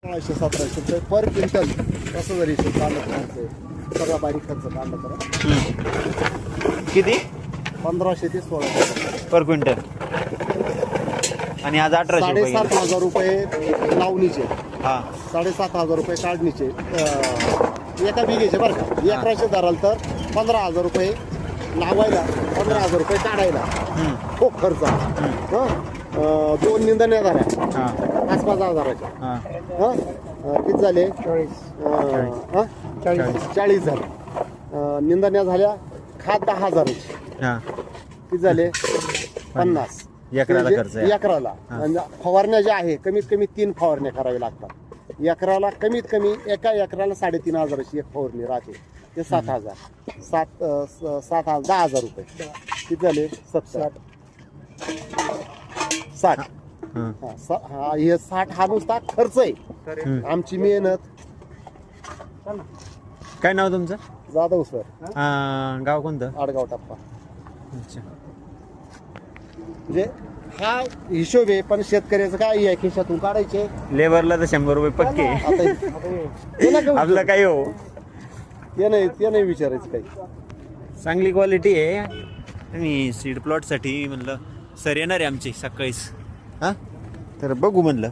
1600-1700 रुपये पर क्विंटल कसं जरी कांदा खर्च सगळा बारीक खर्च कांदा करा किती 1500 ते 1600 पर क्विंटल आणि आज 1800 रुपये 7,500 रुपये लावणीचे हा 7,500 रुपये काढणीचे एका बिघेचे बरं का 1100 धराल तर 15,000 रुपये लावायला 15,000 रुपये काढायला खूप खर्च हं 2 निंदण्या झाल्या हा 5-5 हजाराच्या हा हं किती झाले 40 झाले निंदण्या झाल्या खात 10,000 हा किती झाले 50 एकराला खर्च आहे. एकराला आणि फवारण्या ज्या आहे कमीत कमी 3 फवारण्या कराव्या लागतात एकराला कमीत कमी एका एकराला 3,500ची एक फवारणी राहते ते 7,000 10,000 रुपये किती झाले 70 60 हा हे 60 हा नुसता खर्च आहे आमची मेहनत काय नाव तुमचं जाधव सर गाव कोणतं आडगाव टप्पा अच्छा म्हणजे हा हिशोब आहे पण शेतकऱ्याचं काय या खिशातून काढायचे लेबरला तर 100 रुपये पक्के आता ते नका आपलं काय हो ते नाही विचारायचं काही चांगली क्वालिटी आहे आणि सीड प्लॉटसाठी म्हणलं सर येणार आहे आमची सकाळीच हां तर बघू म्हणलं